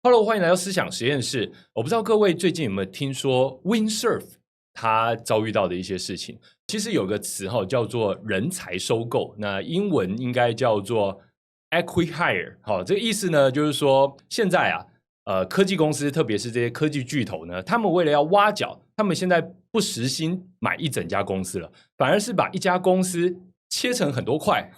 Hello， 欢迎来到思想实验室。我不知道各位最近有没有听说 Windsurf 他遭遇到的一些事情。其实有个词叫做人才收购，那英文应该叫做 acqui-hire。这个意思呢，就是说现在科技公司，特别是这些科技巨头呢，他们为了要挖角，他们现在不实心买一整家公司了，反而是把一家公司切成很多块，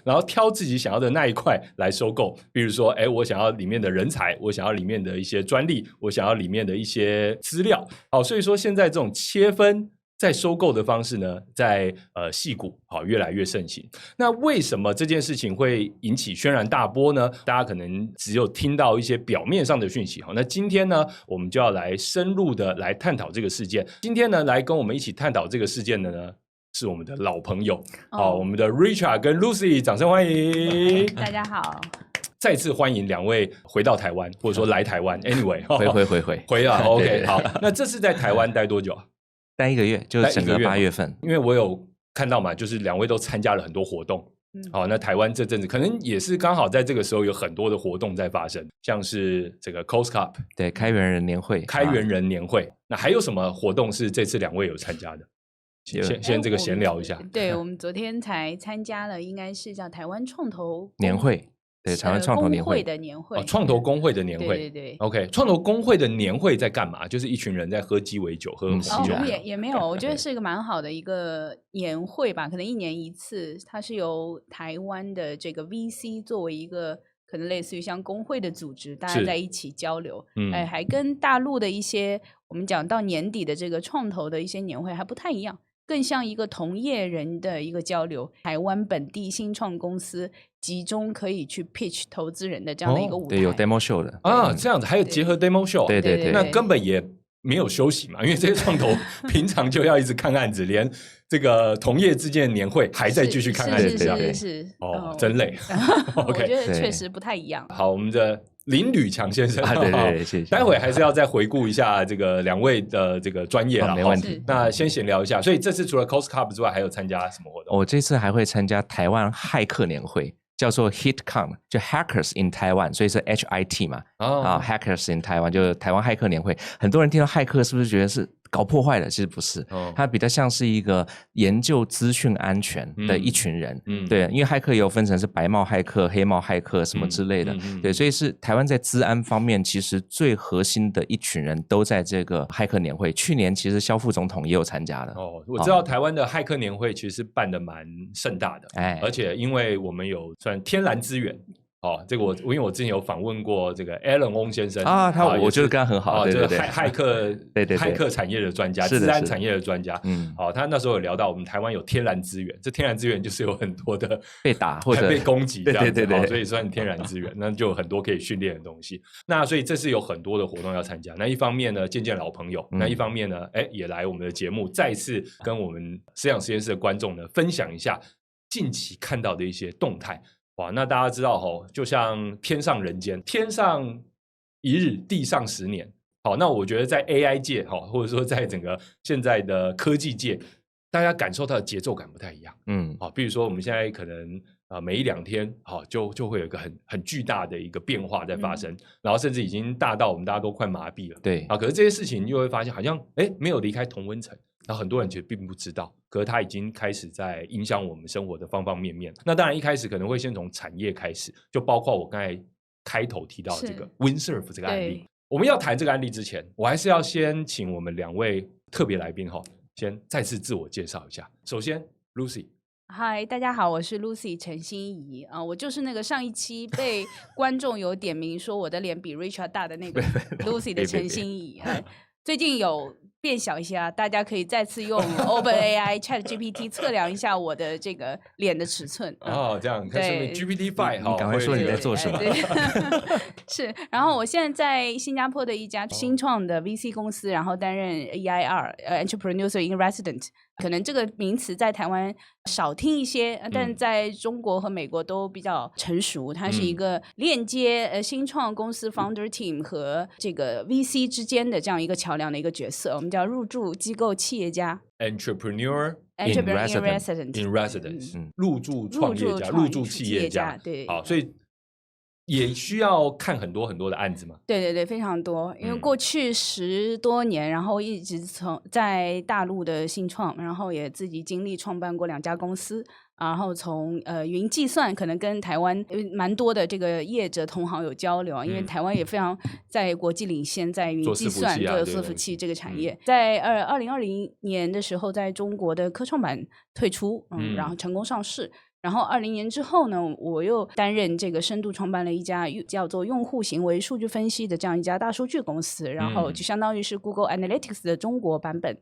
然后挑自己想要的那一块来收购。比如说我想要里面的人才，我想要里面的一些专利，我想要里面的一些资料。所以说现在这种切分再收购的方式呢，在矽谷越来越盛行。那为什么这件事情会引起轩然大波呢？大家可能只有听到一些表面上的讯息。那今天呢，我们就要来深入的来探讨这个事件。今天呢，来跟我们一起探讨这个事件的呢，是我们的老朋友，我们的 Richard 跟 Lucy， 掌声欢迎。大家好。再次欢迎两位回到台湾，或者说来台湾。Anyway， 回啊，OK， 好。那这次在台湾待多久啊？待1个月，就是整个8月份。因为我有看到嘛，就是两位都参加了很多活动。那台湾这阵子可能也是刚好在这个时候有很多的活动在发生，像是这个 Coast Cup， 对，开源人年会。那还有什么活动是这次两位有参加的？先这个闲聊一下。对，我们昨天才参加了，应该是叫台湾创投年会。对，台湾创投年会的年会，创投工会的年会，对 OK， 创投工会的年会在干嘛？就是一群人在喝鸡尾酒，喝红酒。也没有，我觉得是一个蛮好的一个年会吧，可能1年一次。它是由台湾的这个 VC 作为一个可能类似于像工会的组织，大家在一起交流。还跟大陆的一些我们讲到年底的这个创投的一些年会还不太一样。更像一个同业人的一个交流，台湾本地新创公司集中可以去 pitch 投资人的这样的一个舞台。对，有 demo show 的这样子，还有结合 demo show。对，那根本也没有休息嘛，因为这些创投平常就要一直看案子，连这个同业之间的年会还在继续看案子，是真累。我觉得确实不太一样。好，我们的林吕强先生，对，谢谢。待会还是要再回顾一下这个两位的这个专业啦，没问题。那先闲聊一下，所以这次除了 Coast Cup 之外，还有参加什么活动？我这次还会参加台湾骇客年会，叫做 HitCon， 就 Hackers in Taiwan， 所以是 HIT 嘛。Hackers in Taiwan 就是台湾骇客年会。很多人听到骇客是不是觉得是搞破坏的？其实不是，它比较像是一个研究资讯安全的一群人。对，因为骇客也有分成是白帽骇客、黑帽骇客什么之类的。对，所以是台湾在资安方面，其实最核心的一群人都在这个骇客年会。去年其实萧副总统也有参加的。我知道台湾的骇客年会其实办得蛮盛大的，而且因为我们有算天然资源。这个因为我之前有访问过这个 Alan Wong 先生我觉得跟他很好，这个骇客产业的专家，资安产业的专家。他那时候有聊到我们台湾有天然资源，这天然资源就是有很多的被打或者被攻击这样子，对，所以算天然资源，那就有很多可以训练的东西。那所以这次有很多的活动要参加。那一方面呢，见老朋友；那一方面呢，也来我们的节目，再次跟我们思想实验室的观众呢分享一下近期看到的一些动态。那大家知道就像天上人间，天上一日，地上10年。那我觉得在 AI 界或者说在整个现在的科技界，大家感受到的节奏感不太一样。比如说我们现在可能每1-2天就会有一个很巨大的一个变化在发生，然后甚至已经大到我们大家都快麻痹了。对可是这些事情你就会发现好像没有离开同温层。然后很多人其实并不知道，可是它已经开始在影响我们生活的方方面面。那当然一开始可能会先从产业开始，就包括我刚才开头提到的这个 Windsurf 这个案例。我们要谈这个案例之前，我还是要先请我们2位特别来宾先再次自我介绍一下。首先 Lucy。嗨，大家好，我是 Lucy 陈欣怡我就是那个上一期被观众有点名说我的脸比 Richard 大的那个 Lucy 的陈欣怡。最近有变小一些大家可以再次用 OpenAI ChatGPT 测量一下我的这个脸的尺寸。这样可是 GPT-5 你赶快说你在做什么。是，然后我现在在新加坡的一家新创的 VC 公司，然后担任 EIR Entrepreneur in Resident。可能这个名词在台湾少听一些，但在中国和美国都比较成熟。它是一个链接新创公司 founder team 和这个 VC 之间的这样一个桥梁的一个角色，我们叫入驻机构企业家 Entrepreneur in Residence， 入驻创业家，入驻企业家。对，好，所以也需要看很多很多的案子吗？对对对，非常多。因为过去10多年，然后一直在大陆的新创，然后也自己经历创办过2家公司，然后从云计算可能跟台湾蛮多的这个业者同行有交流，因为台湾也非常在国际领先，在云计算做伺服器这个产业。在2020年的时候，在中国的科创板退出，然后成功上市。然后20年之后呢，我又担任这个深度创办了一家叫做用户行为数据分析的这样一家大数据公司，然后就相当于是 Google Analytics 的中国版本。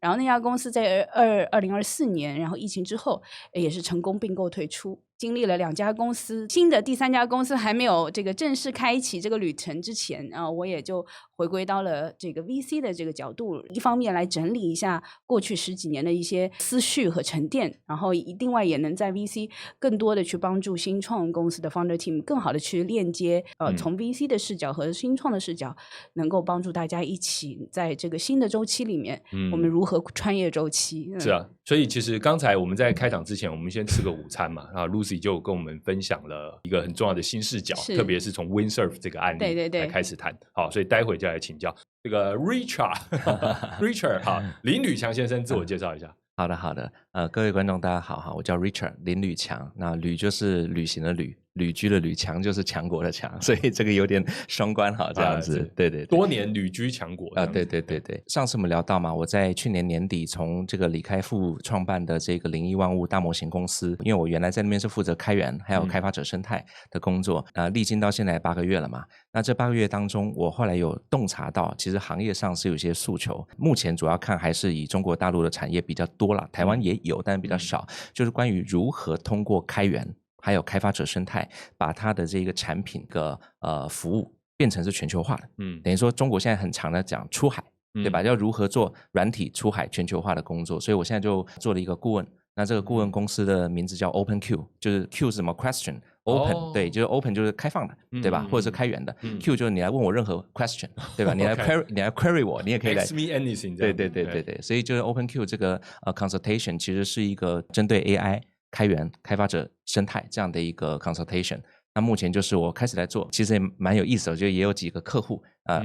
然后那家公司在2024年，然后疫情之后也是成功并购退出。经历了2家公司，新的第3家公司还没有这个正式开启这个旅程之前，我也就回归到了这个 VC 的这个角度，一方面来整理一下过去10几年的一些思绪和沉淀，然后另外也能在 VC 更多的去帮助新创公司的 founder team 更好的去链接，从 VC 的视角和新创的视角，能够帮助大家一起在这个新的周期里面，我们如何穿越周期。是啊，所以其实刚才我们在开场之前，我们先吃个午餐嘛，然后Lucy就跟我们分享了一个很重要的新视角，特别是从 Windsurf 这个案例来开始谈。好，所以待会就来请教这个 Richard 好，林履强先生自我介绍一下。好的好的，各位观众大家好哈，我叫 Richard 林履强，那履就是旅行的旅，旅居的旅，强就是强国的强，所以这个有点双关哈，这样子，对对，多年旅居强国对对对对。上次我们聊到嘛，我在去年年底从这个李开复创办的这个01万物大模型公司，因为我原来在那边是负责开源还有开发者生态的工作，历经到现在8个月了嘛。那这8个月当中，我后来有洞察到，其实行业上是有些诉求，目前主要看还是以中国大陆的产业比较多啦，台湾也有，但比较少，就是关于如何通过开源还有开发者生态，把它的这个产品的服务变成是全球化的。等于说中国现在很常的讲出海，对吧？要如何做软体出海全球化的工作，所以我现在就做了一个顾问。那这个顾问公司的名字叫 OpenQ， 就是 Q 是什么 question open，对，就是 open 就是开放的，对吧？或者是开源的，Q 就是你来问我任何 question， 对吧？你来 query 我，你也可以来 ask me anything， 对对对对对，所以就是 OpenQ 这个consultation 其实是一个针对 AI 开源开发者生态这样的一个 consultation。那目前就是我开始来做，其实也蛮有意思的，就也有几个客户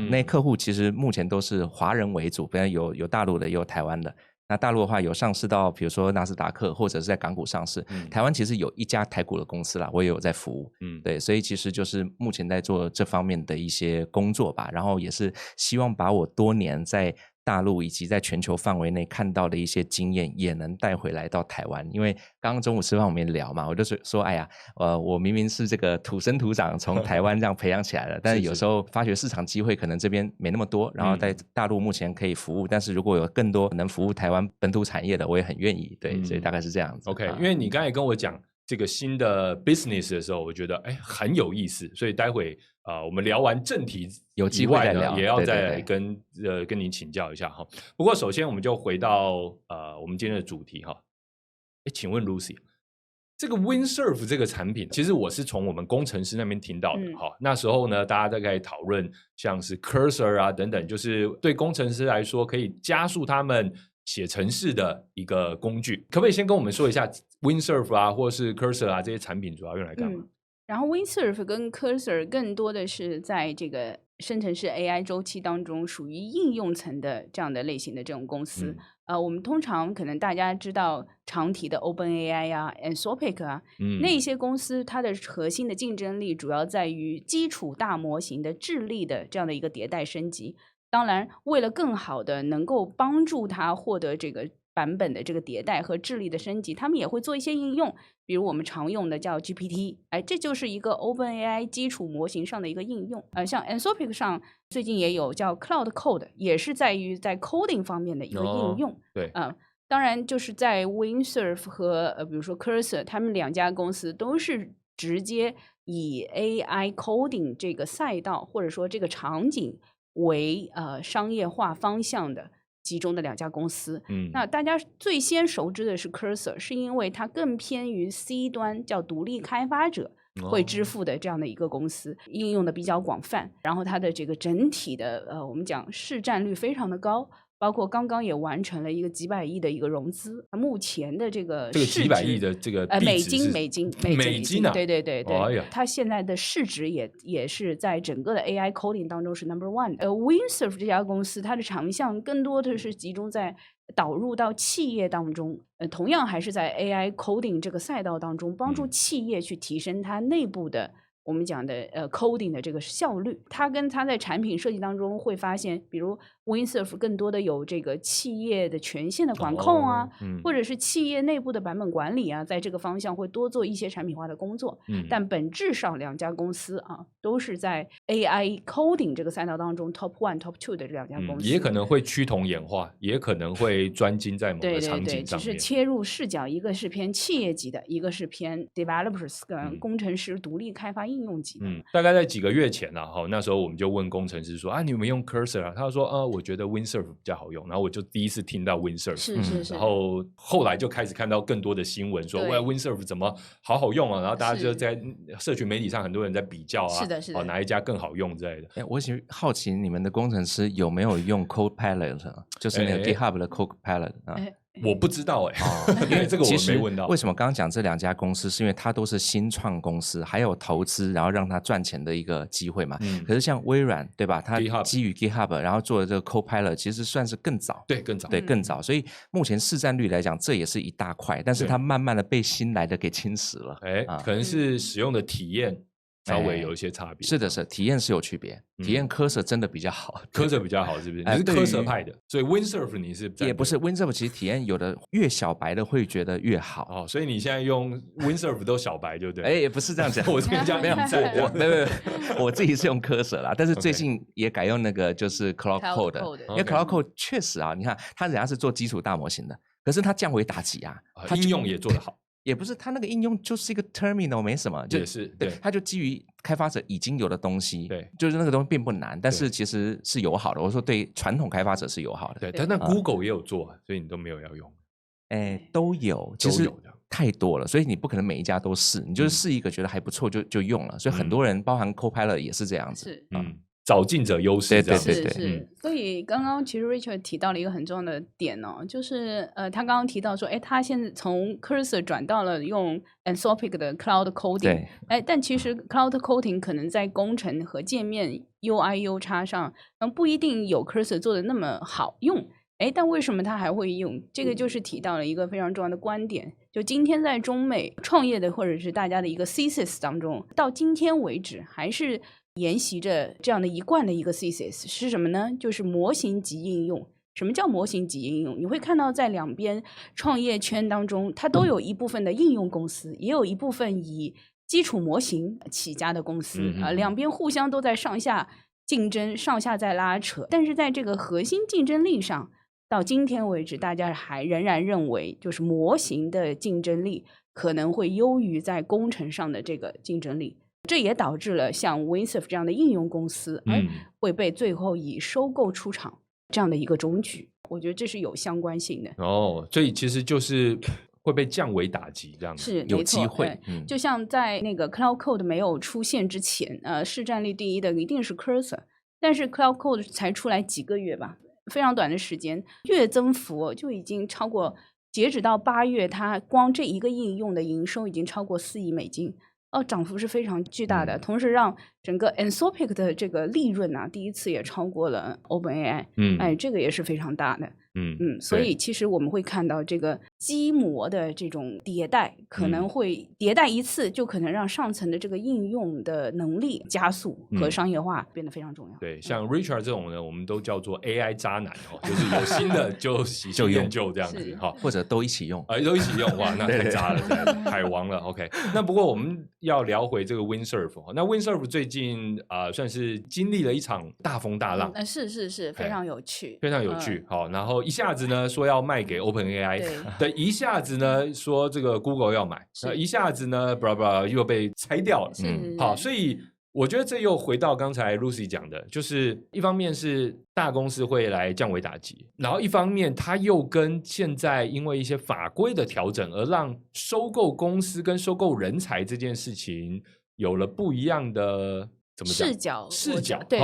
那些客户其实目前都是华人为主，比如有大陆的，也有台湾的。那大陆的话有上市到比如说纳斯达克或者是在港股上市，台湾其实有1家台股的公司啦，我也有在服务，对，所以其实就是目前在做这方面的一些工作吧，然后也是希望把我多年在大陆以及在全球范围内看到的一些经验也能带回来到台湾。因为刚刚中午吃饭我们也聊嘛，我就说哎呀我明明是这个土生土长从台湾这样培养起来的但是有时候发觉市场机会可能这边没那么多，然后在大陆目前可以服务，但是如果有更多能服务台湾本土产业的我也很愿意，对，所以大概是这样子。 OK， 因为你刚才跟我讲这个新的 business 的时候，我觉得很有意思，所以待会我们聊完正题有机会再聊，也要再跟您请教一下哈。不过首先我们就回到我们今天的主题哈。请问 Lucy， 这个 Windsurf 这个产品，其实我是从我们工程师那边听到的哈。那时候呢，大家在开始讨论像是 Cursor 啊等等，就是对工程师来说可以加速他们写程式的一个工具。可不可以先跟我们说一下 Windsurf 啊或是 Cursor 啊这些产品主要用来干嘛？然后 Windsurf 跟 Cursor 更多的是在这个生成式 AI 周期当中属于应用层的这样的类型的这种公司。我们通常可能大家知道常提的 OpenAI 啊 Anthropic 啊，那一些公司它的核心的竞争力主要在于基础大模型的智力的这样的一个迭代升级。当然为了更好的能够帮助它获得这个版本的这个迭代和智力的升级，他们也会做一些应用，比如我们常用的叫 GPT， 这就是一个 OpenAI 基础模型上的一个应用。像 Anthropic 上最近也有叫 Cloud Code， 也是在于在 coding 方面的一个应用。对，当然就是在 Windsurf 和比如说 Cursor， 他们2家公司都是直接以 AI coding 这个赛道或者说这个场景为商业化方向的集中的2家公司。那大家最先熟知的是 Cursor， 是因为它更偏于 C 端，叫独立开发者会支付的这样的一个公司，应用的比较广泛，然后它的这个整体的我们讲市占率非常的高，包括刚刚也完成了一个几百亿的一个融资，目前的这个几百亿的这个美金啊，对对对对，哎呀，它现在的市值也是在整个的 AI coding 当中是 No.1 的。Windsurf 这家公司它的长项更多的是集中在导入到企业当中，同样还是在 AI coding 这个赛道当中，帮助企业去提升它内部的我们讲的coding 的这个效率。它跟它在产品设计当中会发现，比如 Windsurf 更多的有这个企业的权限的管控啊，或者是企业内部的版本管理啊，在这个方向会多做一些产品化的工作。但本质上两家公司啊，都是在 AI coding 这个赛道当中 top 1 top 2的这两家公司，也可能会趋同演化，也可能会专精在某个场景上面。只是切入视角，一个是偏企业级的，一个是偏 developers 跟工程师独立开发应用级的。大概在几个月前啊，那时候我们就问工程师说啊，你有没有用 Cursor 啊？他说我觉得 Windsurf 比较好用，然后我就第一次听到 Windsurf， 是然后后来就开始看到更多的新闻说，喂 Windsurf 怎么好用啊？然后大家就在社群媒体上很多人在比较啊，是的，哪一家更好用之类的。我好奇你们的工程师有没有用 Copilot， 就是那个 GitHub 的 Copilot 啊？我不知道因为这个我没问到。为什么刚刚讲这两家公司，是因为它都是新创公司，还有投资，然后让它赚钱的一个机会嘛。可是像微软，对吧？它基于 GitHub， 然后做的这个 Copilot， 其实算是更早，对，更早。所以目前市占率来讲，这也是一大块，但是它慢慢的被新来的给侵蚀了。可能是使用的体验稍微有一些差别。是的，体验是有区别，体验Cursor真的比较好，Cursor 比较好，是不是？你是Cursor派的，所以 Windsurf 你是也不是 Windsurf， 其实体验有的越小白的会觉得越好所以你现在用 Windsurf 都小白，对不对？也不是这样讲，我这样讲没有，没有，我自己是用Cursor啦，但是最近也改用那个就是 Cloud Code， 因为 Cloud Code 确实啊，你看它人家是做基础大模型的，可是它降维打击啊，它应用也做得好。也不是，它那个应用就是一个 terminal， 没什么，也是对，它就基于开发者已经有的东西，对，就是那个东西并不难，但是其实是友好的。我说对传统开发者是友好的，对，但 Google 也有做，所以你都没有要用。都有，其实太多了，所以你不可能每一家都试，你就是试一个觉得还不错就用了。所以很多人，包含 Copilot 也是这样子，找进者优势，对，所以刚刚其实 Richard 提到了一个很重要的点就是他刚刚提到说，他现在从 Cursor 转到了用 Anthropic 的 Cloud Coding，但其实 Cloud Coding 可能在工程和界面 UI、UX 上，不一定有 Cursor 做的那么好用。但为什么他还会用？这个就是提到了一个非常重要的观点，就今天在中美创业的或者是大家的一个 thesis 当中，到今天为止还是沿袭着这样的一贯的一个 thesis 是什么呢？就是模型级应用。什么叫模型级应用？你会看到在两边创业圈当中，它都有一部分的应用公司，也有一部分以基础模型起家的公司两边互相都在上下竞争，上下在拉扯。但是在这个核心竞争力上，到今天为止，大家还仍然认为，就是模型的竞争力可能会优于在工程上的这个竞争力。这也导致了像 Windsurf 这样的应用公司会被最后以收购出场这样的一个终局。我觉得这是有相关性的所以其实就是会被降维打击这样子，是有机会就像在那个 Cloud Code 没有出现之前市占率第一的一定是 Cursor， 但是 Cloud Code 才出来几个月吧，非常短的时间，月增幅就已经超过，截止到8月，它光这一个应用的营收已经超过4亿美金，涨幅是非常巨大的，同时让整个 Anthropic 的这个利润第一次也超过了 OpenAI，这个也是非常大的。所以其实我们会看到这个基模的这种迭代，可能会迭代一次就可能让上层的这个应用的能力加速和商业化变得非常重要。对，像 Richard 这种呢，我们都叫做 AI 渣男就是有新的就喜新厌旧这样子或者都一起用，都一起用，哇，那太渣了，海王了。OK， 那不过我们要聊回这个 Windsurf， 那 Windsurf 最近算是经历了一场大风大浪，是非常有趣，非常有趣。好，然后一下子呢说要卖给 OpenAI， 对，一下子呢说这个 Google 要买，一下子呢又被拆掉了。好，所以我觉得这又回到刚才 Lucy 讲的，就是一方面是大公司会来降维打击，然后一方面它又跟现在因为一些法规的调整而让收购公司跟收购人才这件事情有了不一样的怎么讲视角，对，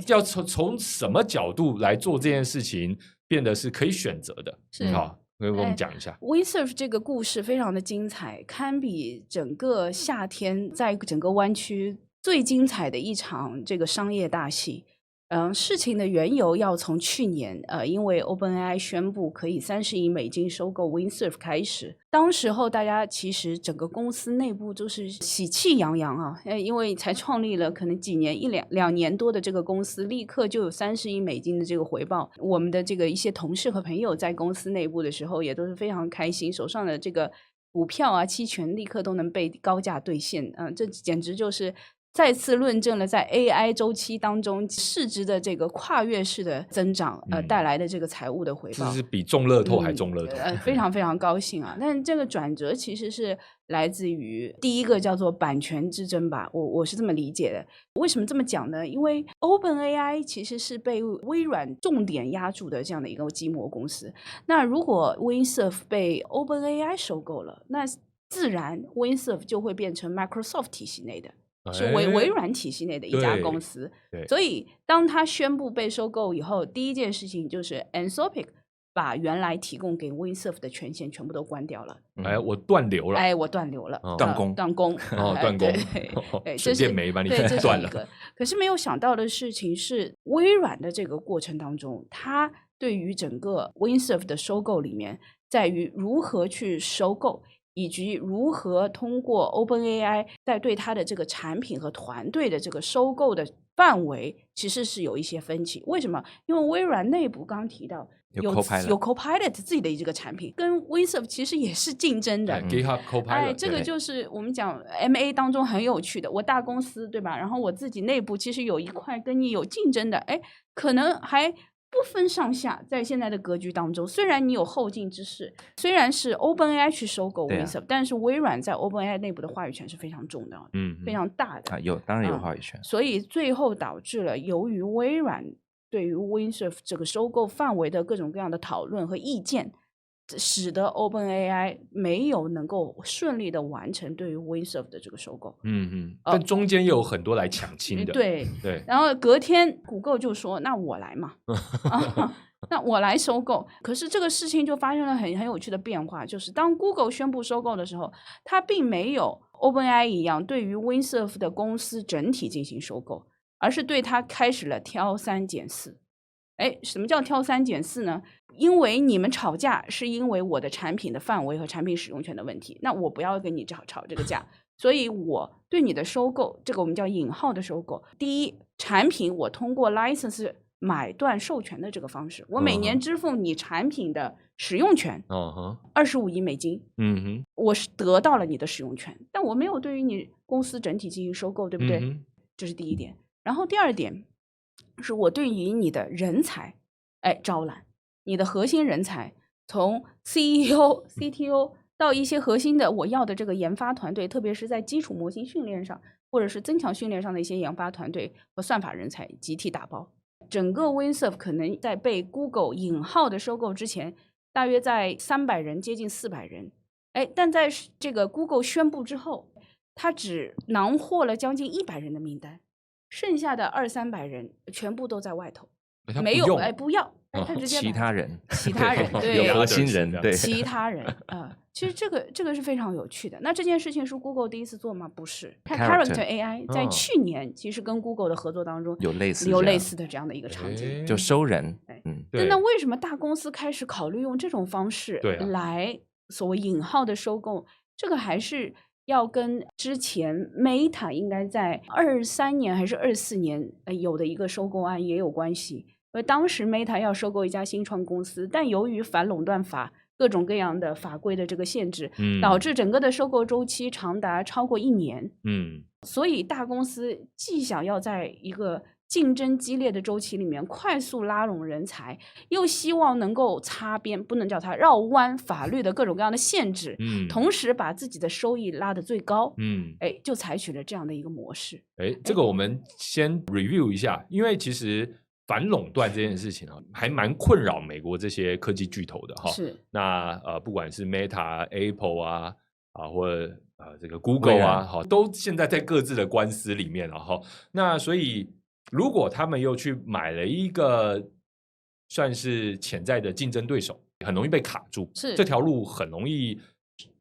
要从什么角度来做这件事情，变得是可以选择的。是好，可以跟我们讲一下。Windsurf 这个故事非常的精彩，堪比整个夏天在整个湾区最精彩的一场这个商业大戏。事情的缘由要从去年因为 OpenAI 宣布可以30亿美金收购 Windsurf 开始。当时候大家其实整个公司内部都是喜气洋洋啊，因为才创立了可能几年两年多的这个公司，立刻就有30亿美金的这个回报。我们的这个一些同事和朋友在公司内部的时候也都是非常开心，手上的这个股票啊期权立刻都能被高价兑现，这简直就是再次论证了在 AI 周期当中市值的这个跨越式的增长，带来的这个财务的回报，这是比中乐透还中乐透，非常非常高兴啊！但这个转折其实是来自于第一个叫做版权之争吧，我是这么理解的。为什么这么讲呢？因为 OpenAI 其实是被微软重点压住的这样的一个基膜公司。那如果 Windsurf 被 OpenAI 收购了，那自然 Windsurf 就会变成 Microsoft 体系内的。是微软体系内的一家公司，所以当他宣布被收购以后，第一件事情就是 Anthropic 把原来提供给 Windsurf 的权限全部都关掉了。我断流了，我断流了，断供，断供，断供，水电煤把你断了。可是没有想到的事情是，微软的这个过程当中，它对于整个 Windsurf 的收购里面，在于如何去收购。以及如何通过 OpenAI 在对它的这个产品和团队的这个收购的范围，其实是有一些分歧。为什么？因为微软内部刚提到有 Copilot 自己的这个产品，跟 Windsurf 其实也是竞争的。GitHub Copilot，这个就是我们讲 MA 当中很有趣的。我大公司对吧？然后我自己内部其实有一块跟你有竞争的，可能还不分上下，在现在的格局当中，虽然你有后进之势，虽然是 OpenAI 去收购 Windsurf，但是微软在 OpenAI 内部的话语权是非常重要的，非常大的当然有话语权。所以最后导致了，由于微软对于 Windsurf 这个收购范围的各种各样的讨论和意见，使得 OpenAI 没有能够顺利的完成对于 Windsurf 的这个收购。但中间又有很多来抢亲的。对。然后隔天谷歌就说：“那我来嘛。”那我来收购。可是这个事情就发生了很有趣的变化，就是当 Google 宣布收购的时候，它并没有 OpenAI 一样对于 Windsurf 的公司整体进行收购，而是对它开始了挑三拣四。什么叫挑三拣四呢？因为你们吵架是因为我的产品的范围和产品使用权的问题，那我不要跟你吵这个架，所以我对你的收购，这个我们叫引号的收购。第一，产品我通过 license 买断授权的这个方式，我每年支付你产品的使用权，25亿美金，我是得到了你的使用权，但我没有对于你公司整体进行收购，对不对？这是第一点。然后第二点是我对于你的人才招揽，你的核心人才，从 CEO、CTO 到一些核心的我要的这个研发团队，特别是在基础模型训练上或者是增强训练上的一些研发团队和算法人才集体打包。整个 Windsurf 可能在被 Google 引号的收购之前，大约在300人接近400人，但在这个 Google 宣布之后，他只囊获了将近100人的名单，剩下的200-300人全部都在外头，没有不要，他直接其他人对有核心人对其他人其实这个是非常有趣的。那这件事情是 Google 第一次做吗？不是， Character AI 在去年其实跟 Google 的合作当中有类似的这样的一个场景，就收人。那为什么大公司开始考虑用这种方式来所谓引号的收购？这个还是要跟之前 Meta 应该在23年还是24年有的一个收购案也有关系。当时 Meta 要收购一家新创公司，但由于反垄断法各种各样的法规的这个限制，导致整个的收购周期长达超过1年。所以大公司既想要在一个竞争激烈的周期里面快速拉拢人才，又希望能够擦边，不能叫它绕弯法律的各种各样的限制，同时把自己的收益拉得最高，就采取了这样的一个模式。这个我们先 review 一下，因为其实反垄断这件事情还蛮困扰美国这些科技巨头的哈。是。那不管是 Meta、Apple 或者这个 Google 都现在在各自的官司里面了哈。那所以如果他们又去买了一个算是潜在的竞争对手，很容易被卡住，是这条路很容易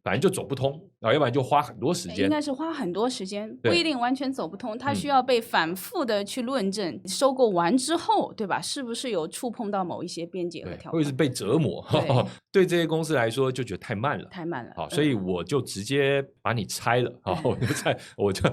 反正就走不通，然后要不然就花很多时间，应该是花很多时间，不对一定完全走不通，它需要被反复的去论证，收购完之后，对吧？是不是有触碰到某一些边界和条款，或者是被折磨，对对这些公司来说就觉得太慢了。太慢了。好，所以我就直接把你拆了啊！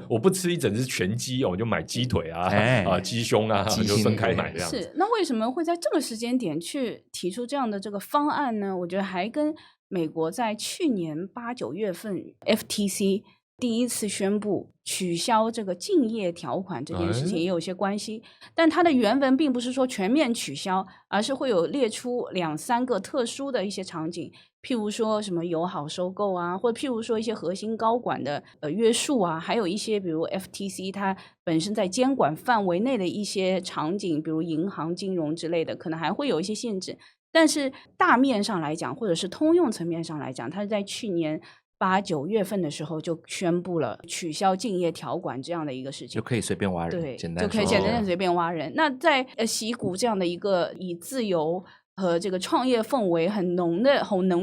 我不吃一整只全鸡，我就买鸡腿啊、鸡胸啊，就分开买这样子。是，那为什么会在这个时间点去提出这样的这个方案呢？我觉得还跟美国在去年8、9月份 FTC 第一次宣布取消这个竞业条款这件事情也有些关系，但它的原文并不是说全面取消，而是会有列出2、3个特殊的一些场景，譬如说什么友好收购啊，或譬如说一些核心高管的约束啊，还有一些比如 FTC 它本身在监管范围内的一些场景，比如银行、金融之类的，可能还会有一些限制。但是大面上来讲，或者是通用层面上来讲，它是在去年8、9月份的时候就宣布了取消竞业条款这样的一个事情，就可以随便挖人，对，简单就可以简单的随便挖人。那在矽谷这样的一个以自由和这个创业氛围很浓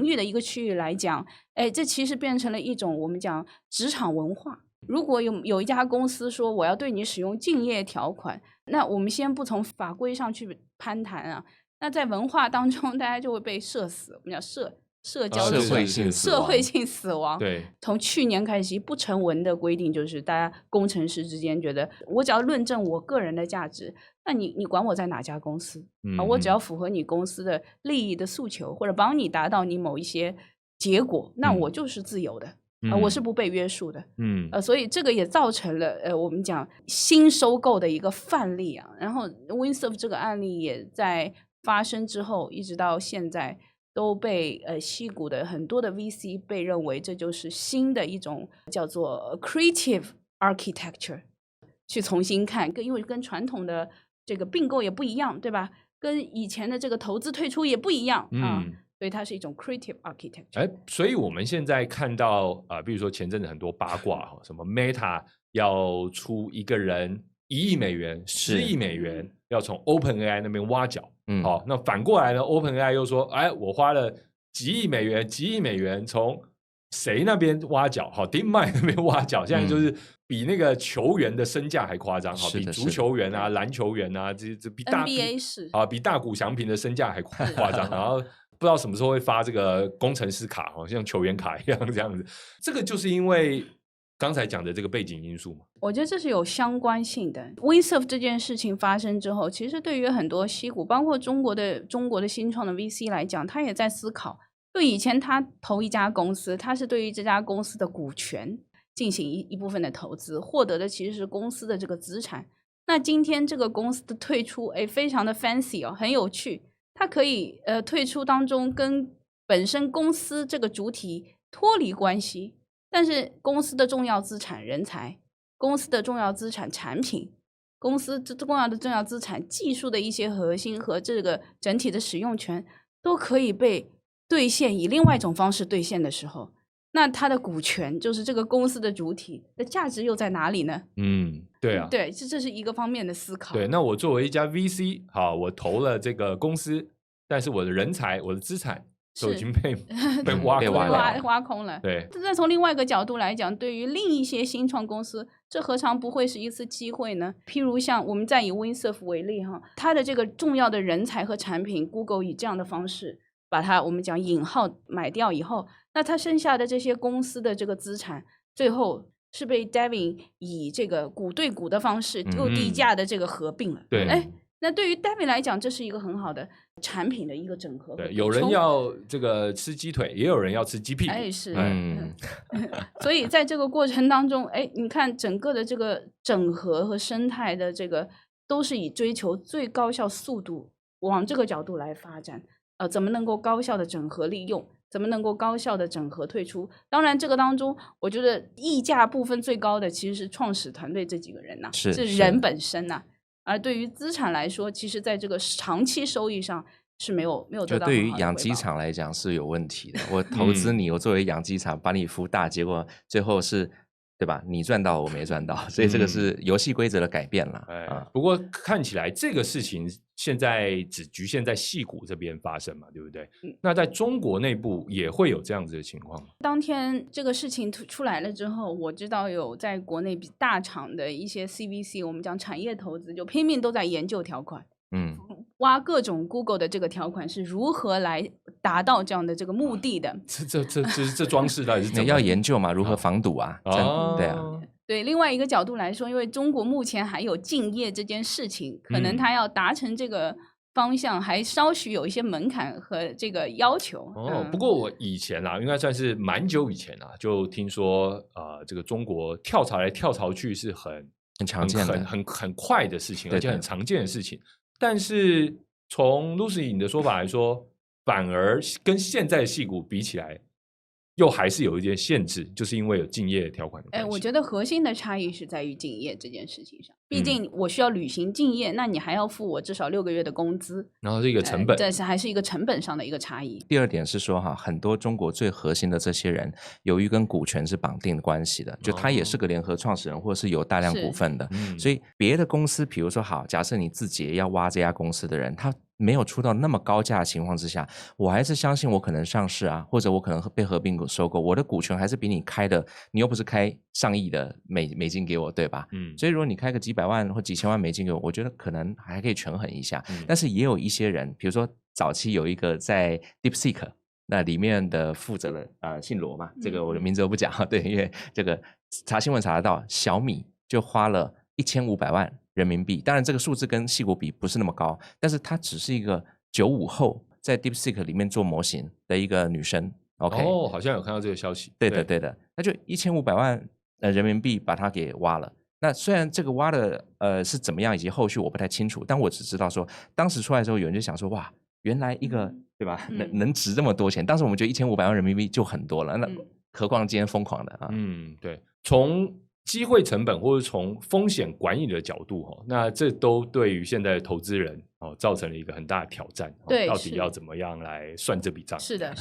郁的一个区域来讲，这其实变成了一种我们讲职场文化。如果有一家公司说我要对你使用竞业条款，那我们先不从法规上去攀谈啊，那在文化当中大家就会被社死，我们讲社交的社会性死亡。对，从去年开始不成文的规定就是大家工程师之间觉得我只要论证我个人的价值，那你管我在哪家公司我只要符合你公司的利益的诉求，或者帮你达到你某一些结果，那我就是自由的我是不被约束的所以这个也造成了我们讲新收购的一个范例啊。然后 Windsurf 这个案例也在发生之后一直到现在都被矽谷的很多的 VC 被认为这就是新的一种叫做 creative architecture 去重新看，因为跟传统的这个并购也不一样，对吧？跟以前的这个投资退出也不一样所以它是一种 creative architecture。所以我们现在看到比如说前阵子很多八卦什么 Meta 要出一个人1亿美元、10亿美元，要从 OpenAI 那边挖角。好，那反过来呢 ？OpenAI 又说，我花了几亿美元从谁那边挖角？好 ，DeepMind 那边挖角，现在就是比那个球员的身价还夸张，好，比足球员啊、篮球员啊，这比NBA 是比大谷翔平的身价还夸张，然后不知道什么时候会发这个工程师卡，好像球员卡一样这样子。这个就是因为刚才讲的这个背景因素嘛，我觉得这是有相关性的。Windsurf 这件事情发生之后，其实对于很多矽谷，包括中国的新创的 VC 来讲，他也在思考。就以前他投一家公司，他是对于这家公司的股权进行一部分的投资，获得的其实是公司的这个资产。那今天这个公司的退出，非常的 fancy 很有趣，它可以退出当中跟本身公司这个主体脱离关系。但是公司的重要资产人才，公司的重要资产产品，公司重要资产技术的一些核心和这个整体的使用权都可以被兑现，以另外一种方式兑现的时候，那它的股权就是这个公司的主体的价值又在哪里呢？对啊，对，这是一个方面的思考。对，那我作为一家 VC， 好，我投了这个公司，但是我的人才、我的资产都已经被挖空了。对，再从另外一个角度来讲，对于另一些新创公司，这何尝不会是一次机会呢？譬如像我们再以 Windsurf 为例它的这个重要的人才和产品 ，Google 以这样的方式把它我们讲引号买掉以后，那它剩下的这些公司的这个资产，最后是被 Devin 以这个股对股的方式又低价的这个合并了。对，那对于 Devin 来讲，这是一个很好的产品的一个整合。对，有人要这个吃鸡腿，也有人要吃鸡屁股。是，所以在这个过程当中，你看整个的这个整合和生态的这个，都是以追求最高效速度往这个角度来发展。怎么能够高效的整合利用？怎么能够高效的整合退出？当然，这个当中，我觉得溢价部分最高的其实是创始团队这几个人是人本身而对于资产来说，其实在这个长期收益上是没有得到很好的回报。对于养鸡场来讲是有问题的。我投资你，我作为养鸡场把你孵大，结果最后是对吧？你赚到我没赚到，所以这个是游戏规则的改变了。不过看起来这个事情现在只局限在矽谷这边发生嘛，对不对？那在中国内部也会有这样子的情况吗？当天这个事情出来了之后，我知道有在国内比大厂的一些 CVC， 我们讲产业投资，就拼命都在研究条款。挖各种 Google 的这个条款是如何来达到这样的这个目的的。这装饰到底是怎么要研究嘛？如何防堵啊？对啊。对，另外一个角度来说，因为中国目前还有竞业这件事情，可能它要达成这个方向，还稍许有一些门槛和这个要求。不过我以前应该算是蛮久以前就听说这个中国跳槽来跳槽去是很常见的、很快的事情，而且很常见的事情。但是从 Lucy 你的说法来说，反而跟现在的矽谷比起来，又还是有一些限制，就是因为有竞业条款的关系。我觉得核心的差异是在于竞业这件事情上。毕竟我需要履行竞业，那你还要付我至少6个月的工资，然后是一个成本，这是还是一个成本上的一个差异。第二点是说很多中国最核心的这些人，由于跟股权是绑定的关系的，就他也是个联合创始人，或者是有大量股份的，所以别的公司，比如说假设你字节要挖这家公司的人，他没有出到那么高价的情况之下，我还是相信我可能上市啊，或者我可能被合并收购，我的股权还是比你开的，你又不是开上亿的美金给我，对吧？所以如果你开个几百万或几千万美金给我，我觉得可能还可以权衡一下。但是也有一些人，比如说早期有一个在 DeepSeek 那里面的负责的姓罗嘛，这个我的名字我不讲，对，因为这个查新闻查得到，小米就花了1500万人民币，当然这个数字跟矽谷比不是那么高，但是它只是一个95后在 DeepSeek 里面做模型的一个女生。OK， 好像有看到这个消息。对的，那就1500万人民币把它给挖了。那虽然这个挖的是怎么样，以及后续我不太清楚，但我只知道说，当时出来的时候，有人就想说，哇，原来一个对吧，能值这么多钱。当时我们觉得1500万人民币就很多了，那何况今天疯狂的啊。对，从机会成本或者从风险管理的角度，那这都对于现在的投资人造成了一个很大的挑战。对，到底要怎么样来算这笔账？是的。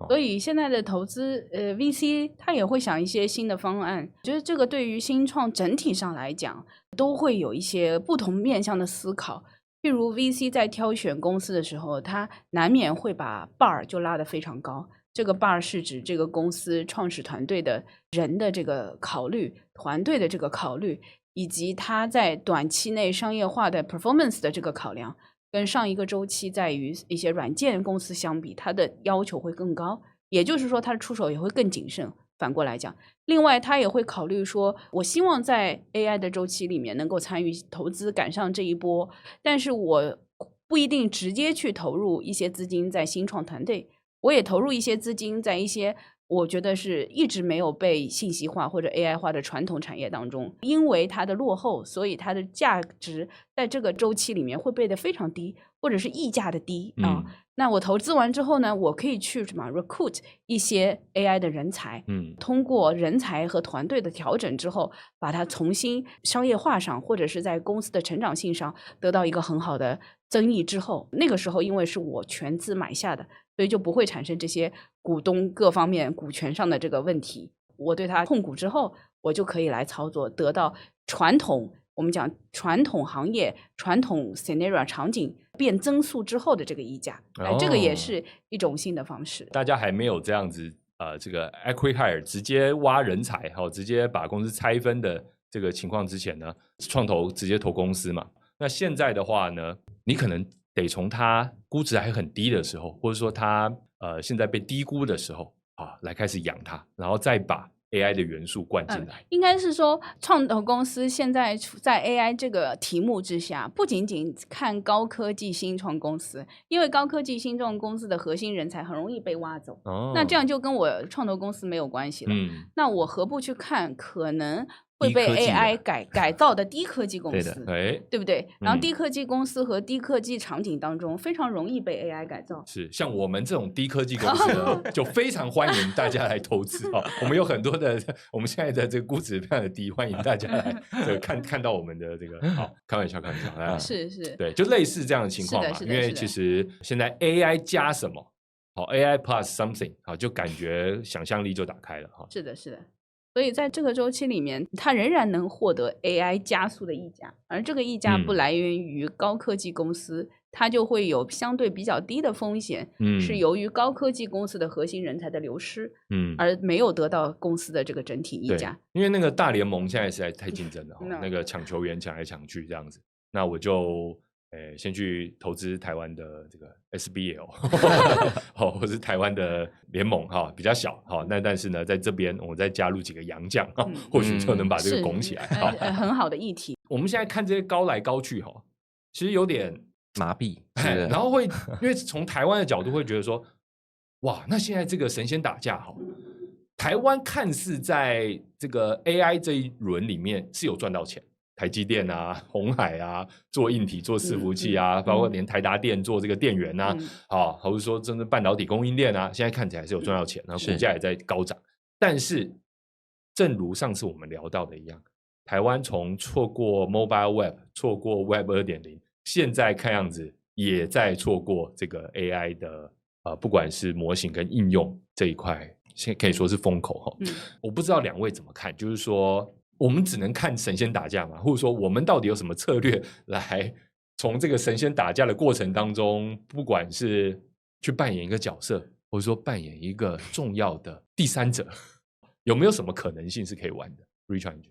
所以现在的投资VC 他也会想一些新的方案，我觉得这个对于新创整体上来讲都会有一些不同面向的思考。譬如 VC 在挑选公司的时候，他难免会把 bar 就拉得非常高。这个 bar 是指这个公司创始团队的人的这个考虑，团队的这个考虑，以及他在短期内商业化的 performance 的这个考量。跟上一个周期在于一些软件公司相比，它的要求会更高，也就是说它的出手也会更谨慎。反过来讲，另外他也会考虑说，我希望在 AI 的周期里面能够参与投资，赶上这一波，但是我不一定直接去投入一些资金在新创团队，我也投入一些资金在一些我觉得是一直没有被信息化或者 AI 化的传统产业当中，因为它的落后，所以它的价值在这个周期里面会变得非常低，或者是溢价的低啊。那我投资完之后呢，我可以去什么 recruit 一些 AI 的人才，通过人才和团队的调整之后，把它重新商业化上，或者是在公司的成长性上得到一个很好的增益之后，那个时候因为是我全资买下的，所以就不会产生这些股东各方面股权上的这个问题。我对它控股之后，我就可以来操作，得到我们讲传统行业、传统 scenario 场景变增速之后的这个溢价，这个也是一种新的方式。大家还没有这样子这个 acquihire 直接挖人才，直接把公司拆分的这个情况之前呢，创投直接投公司嘛。那现在的话呢，你可能得从它估值还很低的时候，或者说它现在被低估的时候来开始养它，然后再把AI 的元素灌进来。应该是说创投公司现在在 AI 这个题目之下，不仅仅看高科技新创公司，因为高科技新创公司的核心人才很容易被挖走，那这样就跟我创投公司没有关系了。那我何不去看可能会被 AI 改造的低科技公司，对不对？然后低科技公司和低科技场景当中非常容易被 AI 改造。是像我们这种低科技公司呢，就非常欢迎大家来投资我们有很多的，我们现在的这个估值非常的低，欢迎大家来看到我们的这个。好，开玩笑。是，对，就类似这样的情况嘛。因为其实现在 AI 加什么，AI plus something，就感觉想象力就打开了。是的。所以在这个周期里面，它仍然能获得 AI 加速的溢价，而这个溢价不来源于高科技公司，它就会有相对比较低的风险，是由于高科技公司的核心人才的流失，而没有得到公司的这个整体溢价。因为那个大联盟现在实在太竞争了，那个抢球员抢来抢去这样子，那我就先去投资台湾的这个 SBL 或是台湾的联盟比较小那但是呢在这边我再加入几个洋将或许就能把这个拱起来很好的议题。我们现在看这些高来高去其实有点麻痹，然后会因为从台湾的角度会觉得说哇那现在这个神仙打架台湾看似在这个 AI 这一轮里面是有赚到钱，台积电啊、鸿海啊做硬体做伺服器啊，包括连台达电做这个电源啊或者说真的半导体供应链啊，现在看起来是有赚到钱，然后股价也在高涨。但是正如上次我们聊到的一样，台湾从错过 Mobile Web 错过 Web 2.0， 现在看样子也在错过这个 AI 的不管是模型跟应用这一块，现在可以说是风口我不知道两位怎么看，就是说我们只能看神仙打架嘛，或者说我们到底有什么策略来从这个神仙打架的过程当中，不管是去扮演一个角色，或者说扮演一个重要的第三者，有没有什么可能性是可以玩的 Richard？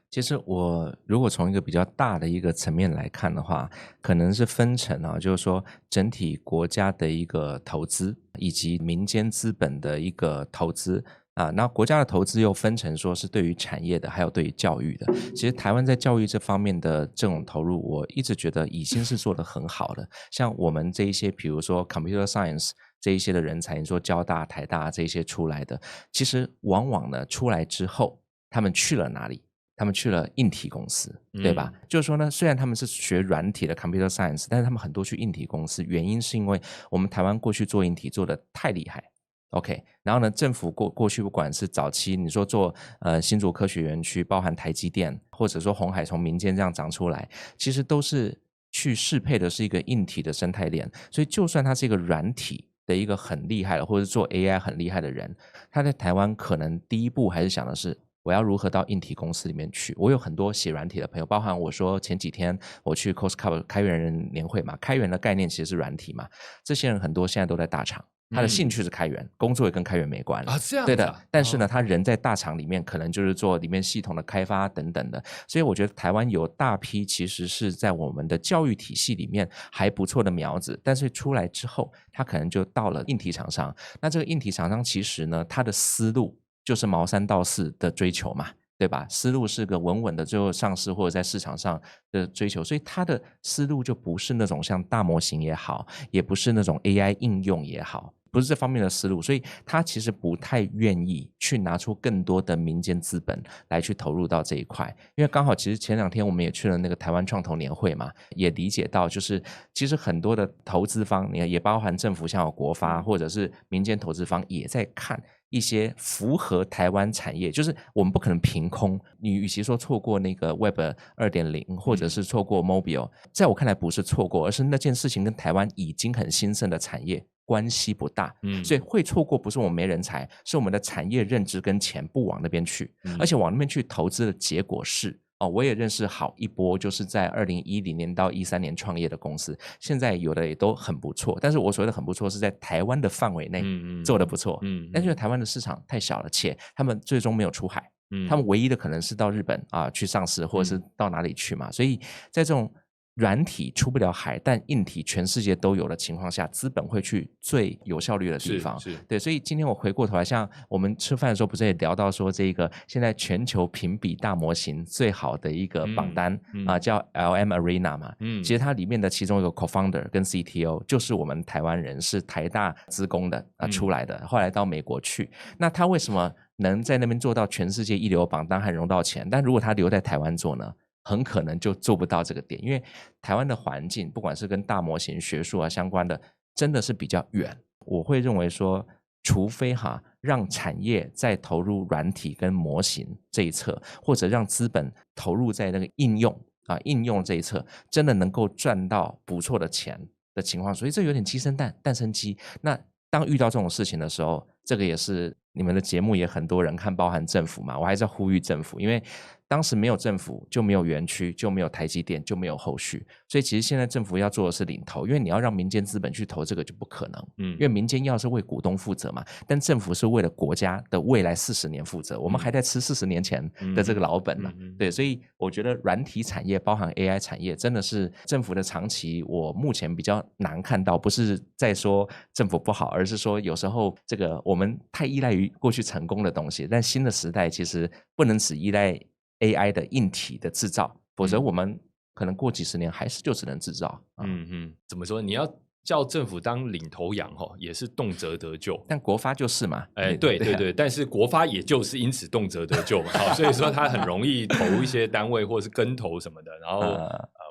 其实我如果从一个比较大的一个层面来看的话，可能是分成就是说整体国家的一个投资以及民间资本的一个投资那国家的投资又分成说是对于产业的还有对于教育的。其实台湾在教育这方面的这种投入，我一直觉得已经是做得很好的。像我们这一些比如说 computer science 这一些的人才，你说交大台大这一些出来的，其实往往呢出来之后他们去了哪里？他们去了硬体公司，对吧？就是说呢，虽然他们是学软体的 computer science， 但是他们很多去硬体公司，原因是因为我们台湾过去做硬体做得太厉害。OK， 然后呢，政府过去不管是早期你说做新竹科学园区，包含台积电，或者说鸿海从民间这样长出来，其实都是去适配的是一个硬体的生态链。所以就算它是一个软体的一个很厉害的，或者做 AI 很厉害的人，他在台湾可能第一步还是想的是我要如何到硬体公司里面去。我有很多写软体的朋友，包含我说前几天我去 Costco 开源人年会嘛，开源的概念其实是软体嘛，这些人很多现在都在大厂，他的兴趣是开源，工作也跟开源没关这样子对的。但是呢，他人在大厂里面可能就是做里面系统的开发等等的，所以我觉得台湾有大批其实是在我们的教育体系里面还不错的苗子，但是出来之后他可能就到了硬体厂商。那这个硬体厂商其实呢，他的思路就是毛三到四的追求嘛，对吧？思路是个稳稳的最后上市或者在市场上的追求，所以他的思路就不是那种像大模型也好，也不是那种 AI 应用也好，不是这方面的思路，所以他其实不太愿意去拿出更多的民间资本来去投入到这一块。因为刚好其实前2天我们也去了那个台湾创投年会嘛，也理解到就是其实很多的投资方也包含政府像有国发或者是民间投资方也在看一些符合台湾产业，就是我们不可能凭空，你与其说错过那个 Web 2.0 或者是错过 Mobile， 在我看来不是错过，而是那件事情跟台湾已经很兴盛的产业关系不大，所以会错过不是我们没人才，是我们的产业认知跟钱不往那边去，而且往那边去投资的结果是我也认识好一波，就是在2010年到13年创业的公司，现在有的也都很不错，但是我所谓的很不错是在台湾的范围内做得不错，但是台湾的市场太小了，且他们最终没有出海，他们唯一的可能是到日本去上市，或者是到哪里去嘛，所以在这种软体出不了海，但硬体全世界都有的情况下，资本会去最有效率的地方。对，所以今天我回过头来，像我们吃饭的时候不是也聊到说这个现在全球评比大模型最好的一个榜单叫 LM Arena 嘛，其实它里面的其中一个 co-founder 跟 CTO 就是我们台湾人，是台大资工的出来的，后来到美国去。那他为什么能在那边做到全世界一流榜单还融到钱？但如果他留在台湾做呢？很可能就做不到这个点，因为台湾的环境不管是跟大模型学术相关的真的是比较远。我会认为说除非让产业再投入软体跟模型这一侧，或者让资本投入在那个应用这一侧，真的能够赚到不错的钱的情况，所以这有点鸡生蛋，蛋生鸡。那当遇到这种事情的时候，这个也是你们的节目也很多人看，包含政府嘛，我还是要呼吁政府，因为当时没有政府就没有园区，就没有台积电，就没有后续，所以其实现在政府要做的是领头，因为你要让民间资本去投这个就不可能，因为民间要是为股东负责嘛，但政府是为了国家的未来40年负责，我们还在吃40年前的这个老本呢，对，所以我觉得软体产业包含 AI 产业真的是政府的长期，我目前比较难看到，不是在说政府不好，而是说有时候这个我们太依赖于过去成功的东西，但新的时代其实不能只依赖 AI 的硬体的制造，否则我们可能过几十年还是就只能制造。怎么说？你要叫政府当领头羊也是动辄得救，但国发就是嘛。对，但是国发也就是因此动辄得救嘛，所以说他很容易投一些单位或是跟投什么的，然后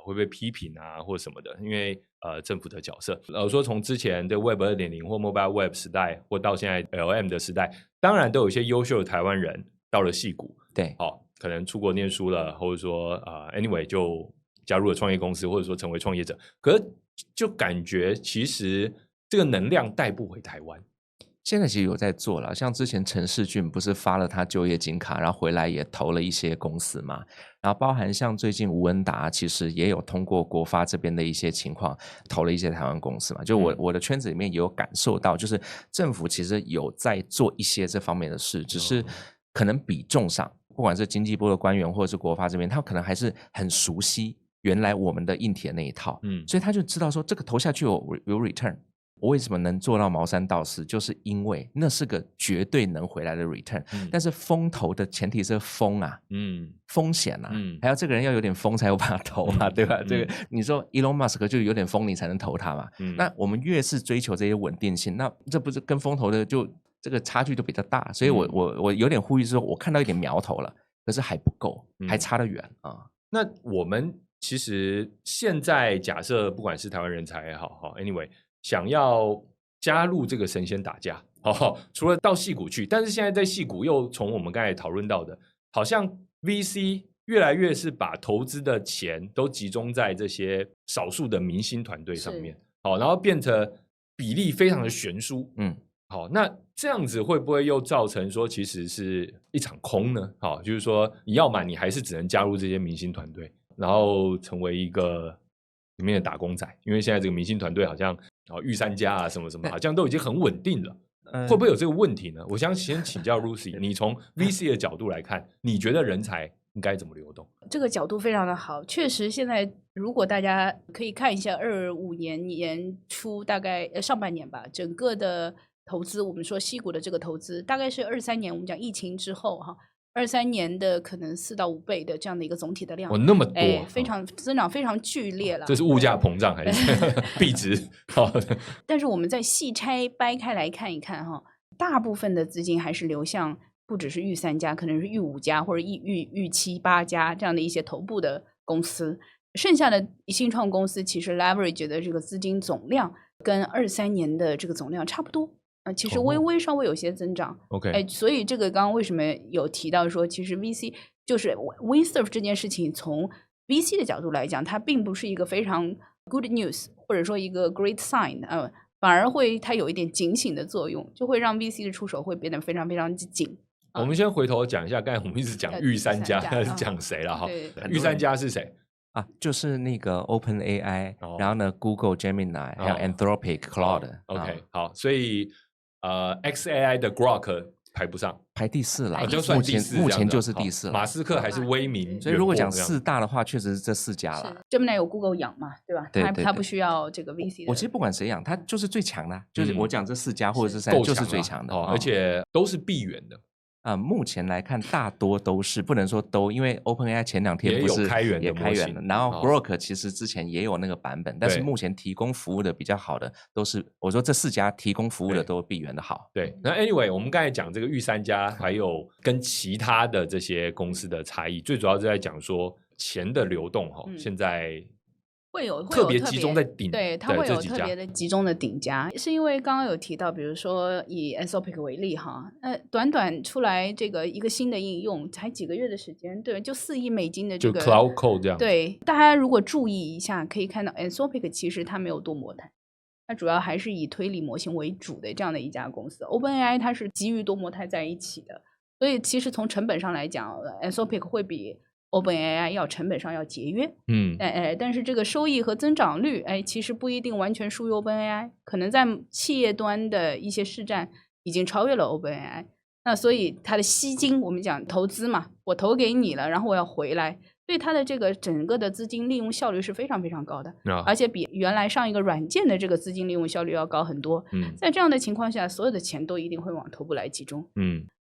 会被批评啊或什么的，因为政府的角色，说从之前的 Web 2.0 或 Mobile Web 时代，或到现在 LM 的时代，当然都有一些优秀的台湾人到了矽谷，对，可能出国念书了，或者说anyway 就加入了创业公司，或者说成为创业者，可是就感觉其实这个能量带不回台湾。现在其实有在做了，像之前陈世俊不是发了他就业金卡，然后回来也投了一些公司嘛，然后包含像最近吴恩达其实也有通过国发这边的一些情况投了一些台湾公司嘛，就我的圈子里面也有感受到，就是政府其实有在做一些这方面的事，只是可能比重上，不管是经济部的官员或者是国发这边，他可能还是很熟悉原来我们的硬体的那一套，所以他就知道说这个投下去有 return。我为什么能做到毛三到四，就是因为那是个绝对能回来的 return，但是风投的前提是风啊，风险啊，还要这个人要有点风才有办法投嘛，对吧？这个你说 Elon Musk 就有点风你才能投他嘛，那我们越是追求这些稳定性，那这不是跟风投的就这个差距就比较大，所以我有点呼吁说，我看到一点苗头了，可是还不够，还差得远啊。那我们其实现在假设不管是台湾人才也好 ，anyway。想要加入这个神仙打架，除了到矽谷去，但是现在在矽谷又从我们刚才讨论到的，好像 VC 越来越是把投资的钱都集中在这些少数的明星团队上面，然后变成比例非常的悬殊，好，那这样子会不会又造成说其实是一场空呢？好，就是说你要嘛你还是只能加入这些明星团队，然后成为一个里面的打工仔，因为现在这个明星团队好像御三家啊什么什么，好像都已经很稳定了，会不会有这个问题呢？我想先请教 Lucy， 你从 VC 的角度来看，你觉得人才应该怎么流动？这个角度非常的好，确实现在如果大家可以看一下25年年初大概上半年吧，整个的投资，我们说矽谷的这个投资，大概是23年我们讲疫情之后23年的可能4到5倍的这样的一个总体的量，那么多，非常增长非常剧烈了。这是物价膨胀还是币值？但是我们再细拆掰开来看一看大部分的资金还是流向不只是御三家，可能是御5家或者御7、8家这样的一些头部的公司，剩下的新创公司其实 leverage 的这个资金总量跟23年的这个总量差不多。其实微微稍微有些增长，OK，所以这个刚刚为什么有提到说，其实 VC 就是 WinSurf 这件事情，从 VC 的角度来讲，它并不是一个非常 good news， 或者说一个 great sign，反而会它有一点警醒的作用，就会让 VC 的出手会变得非常非常紧。我们先回头讲一下，刚才我们一直讲御三家，是讲谁了哈？御三家是谁？就是那个 OpenAI，然后呢 Google Gemini，还有 Anthropic、Claude。OK， 好，所以XAI 的 Grok 排不上，排第4啦，就算第4，目前就是第4了。马斯克还是威名，所以如果讲4大的话，确实是这4家了。Gemini 有 Google 养嘛，对吧？对，他不需要这个 VC 的。我其实不管谁养，他就是最强的，就是我讲这4家或者是3，就是最强的，而且都是闭源的。目前来看，大多都是，不能说都，因为 OpenAI 前2天不是也开源了，然后 Grok 其实之前也有那个版本，但是目前提供服务的比较好的都是，我说这4家提供服务的都闭源的好。对，那 anyway 我们刚才讲这个御三家，还有跟其他的这些公司的差异，最主要是在讲说钱的流动现在会有特别集中在顶，对，它会有特别的集中的顶家，是因为刚刚有提到，比如说以 Anthropic 为例短短出来这个一个新的应用，才几个月的时间，对，就4亿美金的这个就 Cloud Code 这样。对，大家如果注意一下，可以看到 Anthropic 其实它没有多魔谈，它主要还是以推理模型为主的这样的一家公司。OpenAI 它是基于多模态在一起的，所以其实从成本上来讲 Anthropic 会比 OpenAI 要成本上要节约，但是这个收益和增长率，其实不一定完全输于 OpenAI， 可能在企业端的一些市占已经超越了 OpenAI。那所以它的吸金，我们讲投资嘛，我投给你了，然后我要回来，对它的这个整个的资金利用效率是非常非常高的，而且比原来上一个软件的这个资金利用效率要高很多。在这样的情况下，所有的钱都一定会往头部来集中。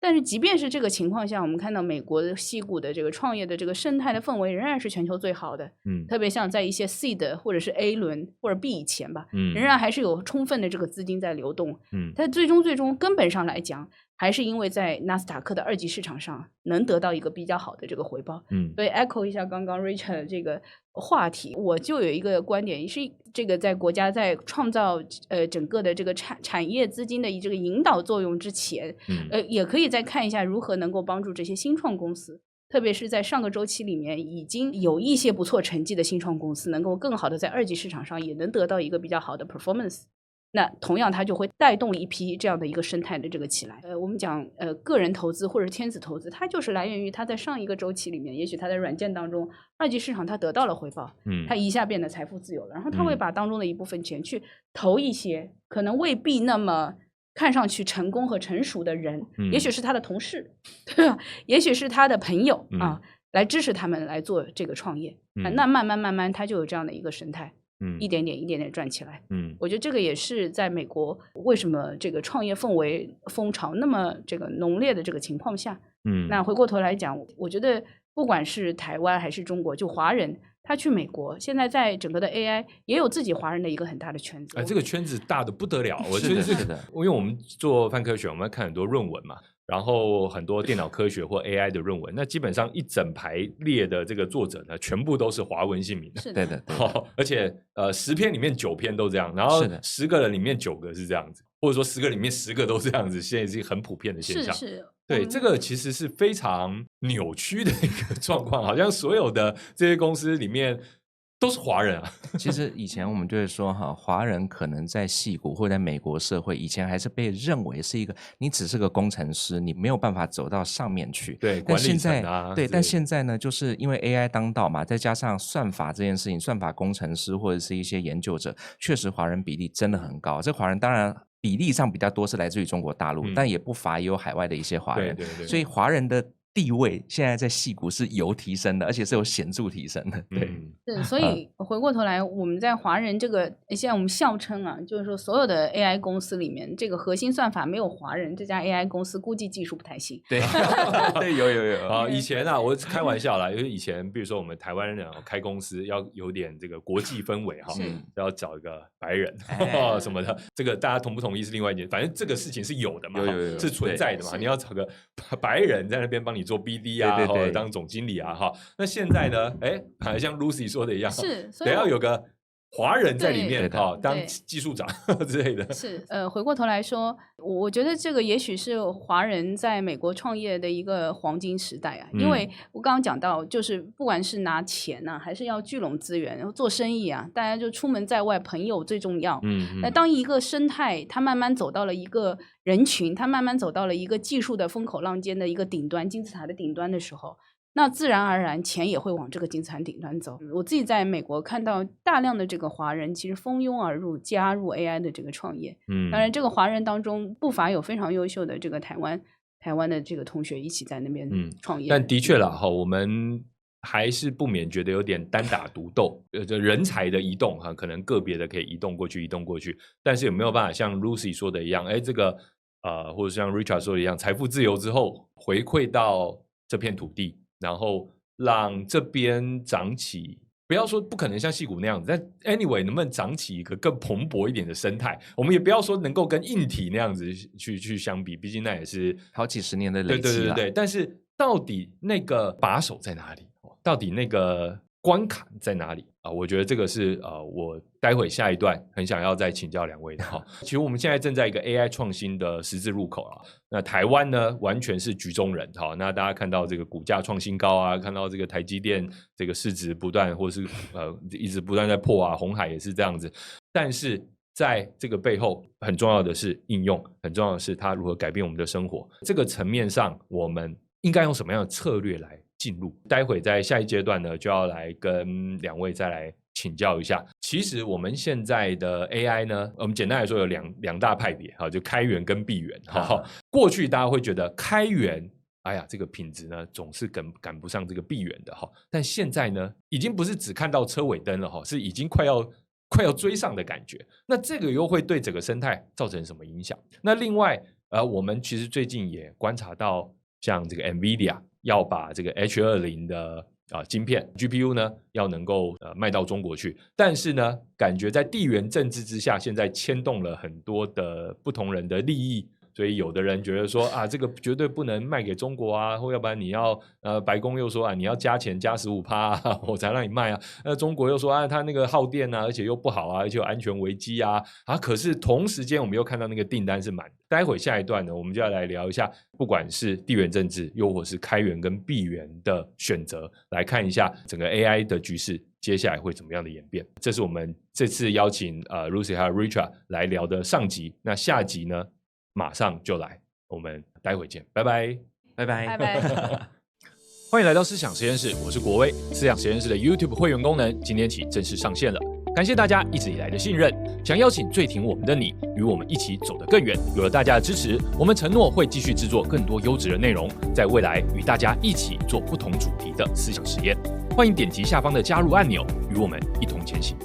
但是即便是这个情况下，我们看到美国的矽谷的这个创业的这个生态的氛围仍然是全球最好的。特别像在一些 Seed 或者是 A 轮或者 B 以前吧，仍然还是有充分的这个资金在流动。它最终根本上来讲，还是因为在纳斯达克的二级市场上能得到一个比较好的这个回报。所以 echo 一下刚刚 Richard 的这个话题，我就有一个观点，是这个在国家在创造整个的这个产业资金的这个引导作用之前，也可以再看一下如何能够帮助这些新创公司，特别是在上个周期里面已经有一些不错成绩的新创公司，能够更好的在二级市场上也能得到一个比较好的 performance。那同样它就会带动一批这样的一个生态的这个起来。我们讲个人投资或者天使投资，它就是来源于它在上一个周期里面，也许它在软件当中二级市场它得到了回报，它一下变得财富自由了，然后它会把当中的一部分钱去投一些可能未必那么看上去成功和成熟的人，也许是他的同事，对吧？也许是他的朋友来支持他们来做这个创业。那慢慢它就有这样的一个生态。一点点转起来。我觉得这个也是在美国为什么这个创业氛围风潮那么这个浓烈的这个情况下。那回过头来讲，我觉得不管是台湾还是中国，就华人他去美国，现在在整个的 AI 也有自己华人的一个很大的圈子。这个圈子大的不得了，我觉得是的，因为我们做泛科学，我们要看很多论文嘛。然后很多电脑科学或 AI 的论文，那基本上一整排列的这个作者呢，全部都是华文姓名的。是的，对的。而且10篇里面9篇都这样，然后10个人里面9个是这样子，或者说10个里面10个都这样子，现在是一个很普遍的现象。是。对，这个其实是非常扭曲的一个状况，好像所有的这些公司里面都是华人啊。其实以前我们就会说华人可能在矽谷或者在美国社会，以前还是被认为是一个你只是个工程师，你没有办法走到上面去。对，管理层啊。对，但现在呢，就是因为 AI 当道嘛，再加上算法这件事情，算法工程师或者是一些研究者，确实华人比例真的很高。这华人当然比例上比较多是来自于中国大陆，但也不乏也有海外的一些华人。对，所以华人的地位现在在矽谷是有提升的，而且是有显著提升的。对，是，所以回过头来，我们在华人这个现在我们笑称啊，就是说所有的 AI 公司里面，这个核心算法没有华人，这家 AI 公司估计技术不太行。对，对，有啊，以前啊，我开玩笑啦，因为以前比如说我们台湾人开公司要有点这个国际氛围哈，要找一个白人什么的，这个大家同不同意是另外一件，反正这个事情是有的嘛，是存在的嘛，你要找个白人在那边帮你做 BD 啊，或者当总经理啊，哈。那现在呢，像 Lucy 说的一样，得要有个华人在里面当技术长之类的。是，回过头来说，我觉得这个也许是华人在美国创业的一个黄金时代啊。因为我刚刚讲到，就是不管是拿钱啊，还是要聚拢资源，然后做生意啊，大家就出门在外，朋友最重要。那当一个生态它慢慢走到了一个人群，它慢慢走到了一个技术的风口浪尖的一个顶端，金字塔的顶端的时候，那自然而然钱也会往这个金字塔顶端走。我自己在美国看到大量的这个华人其实蜂拥而入，加入 AI 的这个创业。当然这个华人当中不乏有非常优秀的这个台湾的这个同学一起在那边创业。但的确啦，我们还是不免觉得有点单打独斗，人才的移动可能个别的可以移动过去，但是有没有办法像 Lucy 说的一样，这个或者像 Richard 说的一样，财富自由之后回馈到这片土地，然后让这边长起，不要说不可能像矽谷那样子，但 anyway 能不能长起一个更蓬勃一点的生态，我们也不要说能够跟硬体那样子去相比，毕竟那也是好几十年的累积了。对，但是到底那个把手在哪里，到底那个关卡在哪里我觉得这个是我待会下一段很想要再请教两位的其实我们现在正在一个 AI 创新的十字路口那台湾呢完全是局中人那大家看到这个股价创新高啊，看到这个台积电这个市值不断或是一直不断在破红海也是这样子，但是在这个背后很重要的是应用，很重要的是它如何改变我们的生活。这个层面上，我们应该用什么样的策略来进入？待会在下一阶段呢，就要来跟两位再来请教一下。其实我们现在的 AI 呢，我们简单来说有两大派别，就开源跟闭源。过去大家会觉得开源，哎呀，这个品质呢总是赶不上这个闭源的。但现在呢，已经不是只看到车尾灯了，是已经快要追上的感觉。那这个又会对整个生态造成什么影响？那另外我们其实最近也观察到，像这个 NVIDIA 要把这个 H20的晶片 GPU 呢要能够卖到中国去，但是呢感觉在地缘政治之下，现在牵动了很多的不同人的利益。所以有的人觉得说这个绝对不能卖给中国啊，或要不然你要白宫又说你要加钱加 15% 我才让你卖啊。中国又说它那个耗电而且又不好而且有安全危机可是同时间我们又看到那个订单是满的。待会下一段呢，我们就要来聊一下，不管是地缘政治又或是开源跟闭源的选择，来看一下整个 AI 的局势接下来会怎么样的演变。这是我们这次邀请Lucy 还有 Richard 来聊的上集。那下集呢马上就来，我们待会见，拜拜，拜拜，拜拜。欢迎来到思想实验室，我是国威。思想实验室的 YouTube 会员功能今天起正式上线了，感谢大家一直以来的信任。想邀请最挺我们的你，与我们一起走得更远。有了大家的支持，我们承诺会继续制作更多优质的内容，在未来与大家一起做不同主题的思想实验。欢迎点击下方的加入按钮，与我们一同前行。